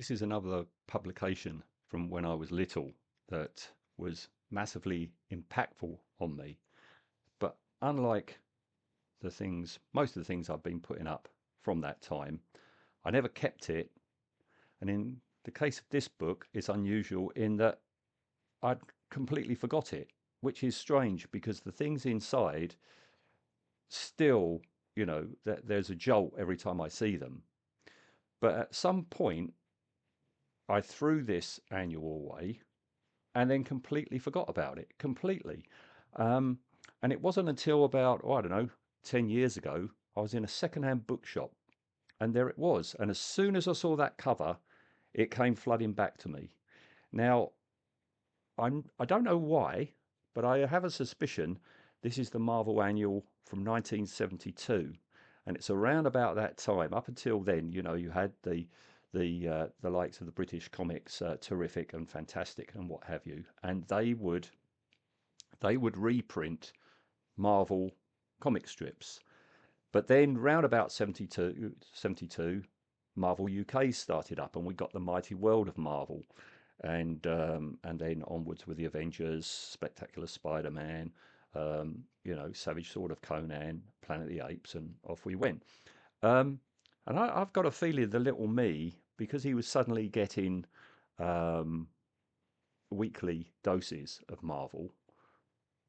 This is another publication from when I was little that was massively impactful on me. But unlike most of the things I've been putting up from that time, I never kept it. And in the case of this book, it's unusual in that I'd completely forgot it, which is strange because the things inside still, there's a jolt every time I see them. But at some point, I threw this annual away and then completely forgot about it completely. Um, and it wasn't until about, oh, I don't know, 10 years ago, I was in a secondhand bookshop and there it was. And as soon as I saw that cover, it came flooding back to me. Now, I don't know why, but I have a suspicion this is the Marvel Annual from 1972. And it's around about that time. Up until then, you had the likes of the British comics, Terrific and Fantastic and what have you, and they would reprint Marvel comic strips. But then round about 72, Marvel UK started up, and we got the Mighty World of Marvel, and then onwards with the Avengers, Spectacular Spider-Man, Savage Sword of Conan, Planet of the Apes, and off we went. Um, and I've got a feeling the little me, because he was suddenly getting um, weekly doses of Marvel,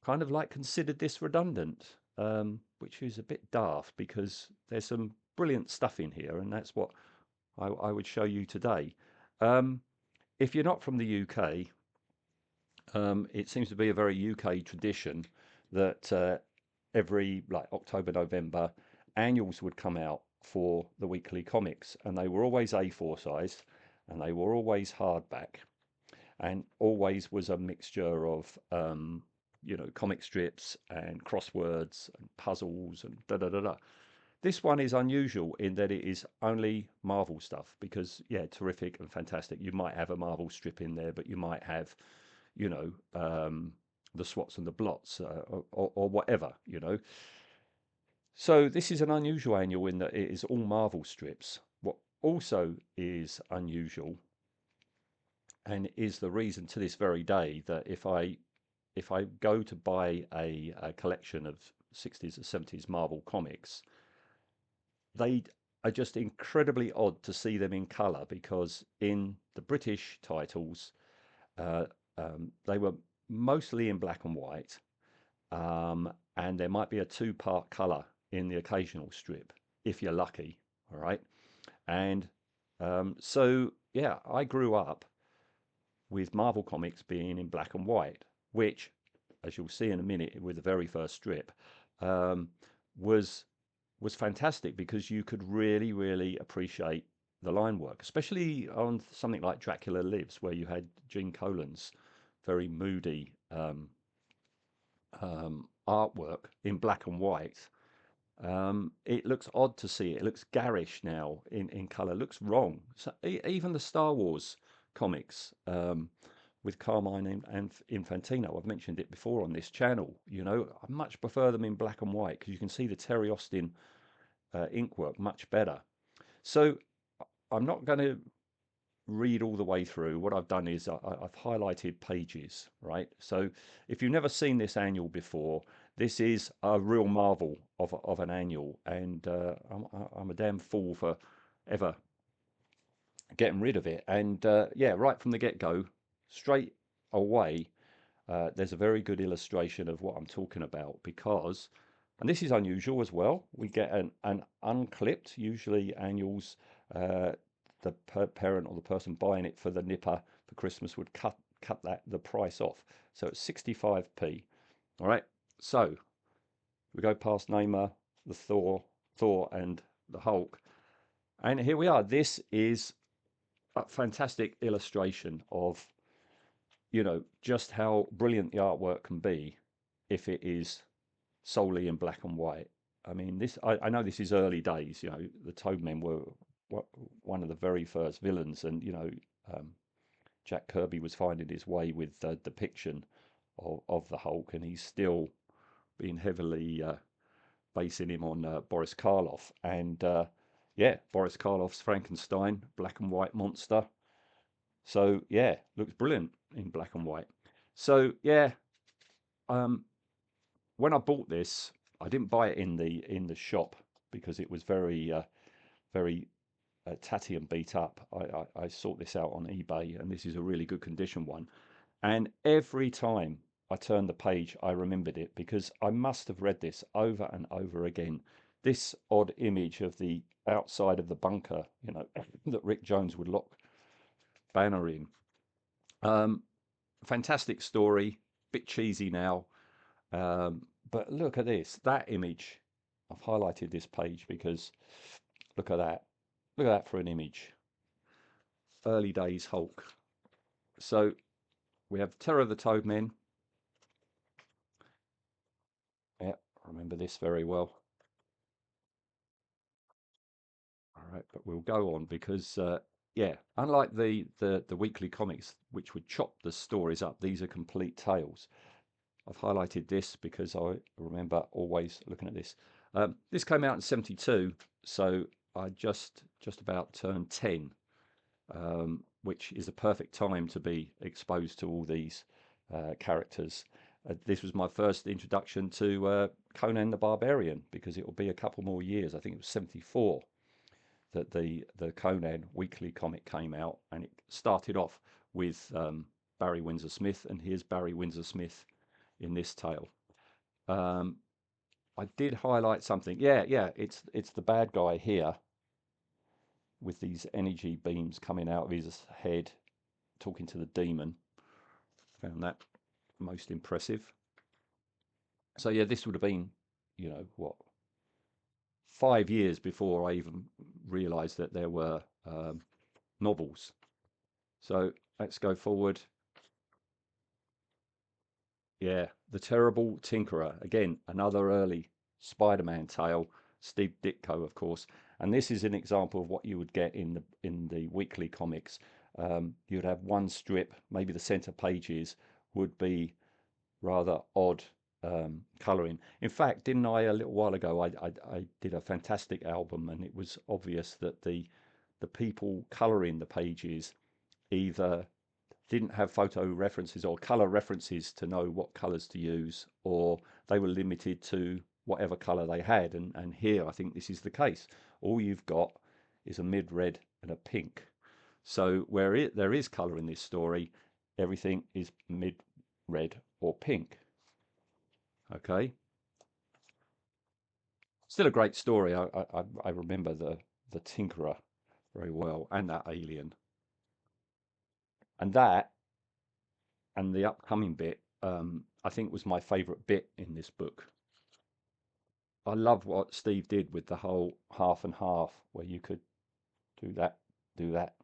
kind of like considered this redundant, which is a bit daft because there's some brilliant stuff in here, and that's what I would show you today. Um, if you're not from the UK, it seems to be a very UK tradition that every like October, November, annuals would come out for the weekly comics, and they were always A4 size, and they were always hardback, and always was a mixture of comic strips and crosswords and puzzles and da da da da. This one is unusual in that it is only Marvel stuff because, yeah, Terrific and Fantastic. You might have a Marvel strip in there, but you might have, you know, um, the Swots and the Blots, or whatever. So this is an unusual annual in that it is all Marvel strips. What also is unusual and is the reason to this very day that if I go to buy a collection of 60s or 70s Marvel comics, they are just incredibly odd to see them in colour because in the British titles, uh, they were mostly in black and white, and there might be a two-part colour in the occasional strip if you're lucky. All right, and so yeah, I grew up with Marvel Comics being in black and white, which, as you'll see in a minute with the very first strip, um, was was fantastic because you could really, really appreciate the line work, especially on something like Dracula Lives, where you had Gene Colan's very moody artwork in black and white. It looks odd to see it. It looks garish now in color. It looks wrong. So even the Star Wars comics with Carmine and Infantino, I've mentioned it before on this channel. I much prefer them in black and white because you can see the Terry Austin ink work much better. So I'm not going to read all the way through. What I've done is I've highlighted pages, right? So if you've never seen this annual before, this is a real marvel of an annual, and I'm a damn fool for ever getting rid of it. And yeah, right from the get-go, straight away, there's a very good illustration of what I'm talking about because, and this is unusual as well, we get an unclipped, usually annuals, uh, the parent or the person buying it for the nipper for Christmas would cut the price off. So it's 65p. All right. So we go past Namor, the Thor and the Hulk. And here we are. This is a fantastic illustration of just how brilliant the artwork can be if it is solely in black and white. I mean, I know this is early days. The Toadmen were one of the very first villains, and um, Jack Kirby was finding his way with the depiction of the Hulk, and he's still been heavily basing him on Boris Karloff. And yeah, Boris Karloff's Frankenstein, black and white monster. So yeah, looks brilliant in black and white. So yeah, um, when I bought this, I didn't buy it in the shop because it was very tatty and beat up. I sought this out on eBay, and this is a really good condition one. And every time I turned the page, I remembered it because I must have read this over and over again. This odd image of the outside of the bunker, you know, that Rick Jones would lock Banner in. Um, Fantastic story, bit cheesy now. But look at this, that image. I've highlighted this page because look at that. Look at that for an image. Early days Hulk. So we have Terror of the Toadmen. Yeah, I remember this very well. All right, but we'll go on because yeah, unlike the weekly comics which would chop the stories up, these are complete tales. I've highlighted this because I remember always looking at this. This came out in '72, so I just about turned 10, which is a perfect time to be exposed to all these characters. This was my first introduction to Conan the Barbarian because it will be a couple more years. I think it was '74 that the Conan weekly comic came out, and it started off with Barry Windsor Smith, and here's Barry Windsor Smith in this tale. Um, I did highlight something. Yeah, yeah, it's the bad guy here with these energy beams coming out of his head, talking to the demon. Found that most impressive. So yeah, this would have been, you know, what, 5 years before I even realised that there were novels. So let's go forward. Yeah, The Terrible Tinkerer. Again, another early Spider-Man tale. Steve Ditko, of course. And this is an example of what you would get in the weekly comics. You'd have one strip, maybe the center pages would be rather odd colouring. In fact, didn't I a little while ago? I did a fantastic album, and it was obvious that the people colouring the pages either didn't have photo references or color references to know what colors to use, or they were limited to whatever color they had. And here, I think this is the case. All you've got is a mid red and a pink. So where there is color in this story, everything is mid red or pink. Okay, still a great story. I remember the Tinkerer very well, and that alien, and that and the upcoming bit, I think was my favourite bit in this book. I love what Steve did with the whole half and half, where you could do that, do that.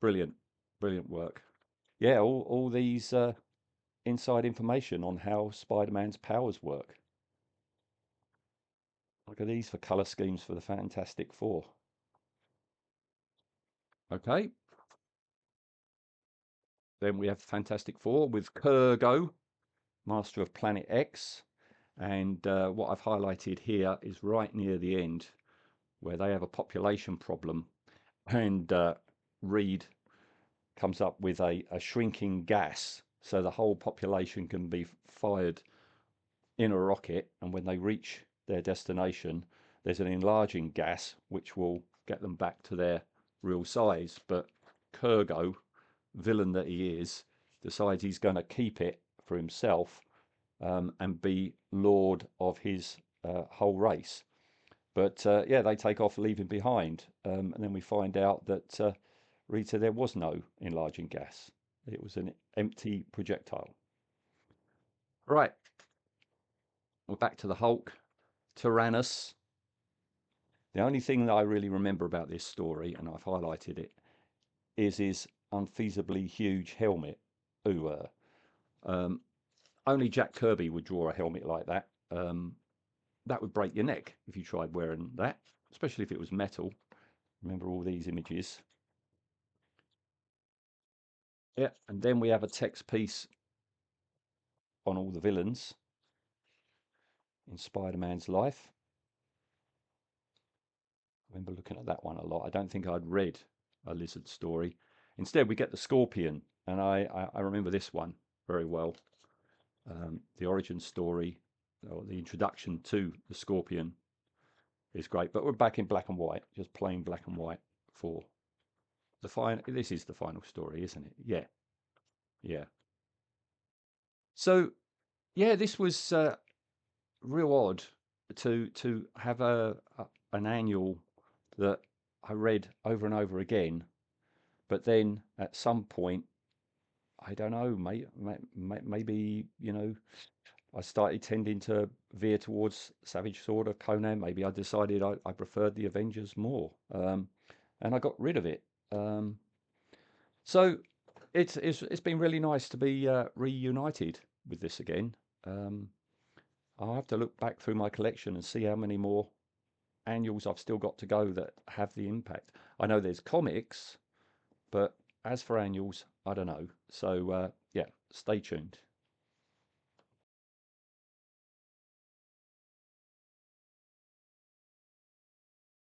Brilliant, brilliant work. Yeah, all these inside information on how Spider-Man's powers work. Look at these for colour schemes for the Fantastic Four. Okay, then we have Fantastic Four with Kurgo, Master of Planet X. And what I've highlighted here is right near the end where they have a population problem, and Reed comes up with a shrinking gas so the whole population can be fired in a rocket, and when they reach their destination, there's an enlarging gas which will get them back to their real size. But Kurgo, villain that he is, decides he's going to keep it for himself, and be lord of his whole race. But yeah, they take off, leaving behind. And then we find out that Rita, there was no enlarging gas. It was an empty projectile. Right, we're back to the Hulk. Tyrannus. The only thing that I really remember about this story, and I've highlighted it, is his unfeasibly huge helmet. Ooh, only Jack Kirby would draw a helmet like that. That would break your neck if you tried wearing that, especially if it was metal. Remember all these images. Yeah, and then we have a text piece on all the villains in Spider-Man's life. I remember looking at that one a lot. I don't think I'd read a Lizard story. Instead, we get the Scorpion, and I remember this one very well. The origin story, or the introduction to the Scorpion, is great. But we're back in black and white, just plain black and white for the final. This is the final story, isn't it? Yeah, yeah. So yeah, this was real odd to have an annual that I read over and over again, but then at some point, I don't know, maybe I started tending to veer towards Savage Sword of Conan. Maybe I decided I preferred the Avengers more, and I got rid of it. Um, so it's been really nice to be reunited with this again. Um, I'll have to look back through my collection and see how many more annuals I've still got to go that have the impact. I know there's comics, but as for annuals, I don't know. So yeah, stay tuned.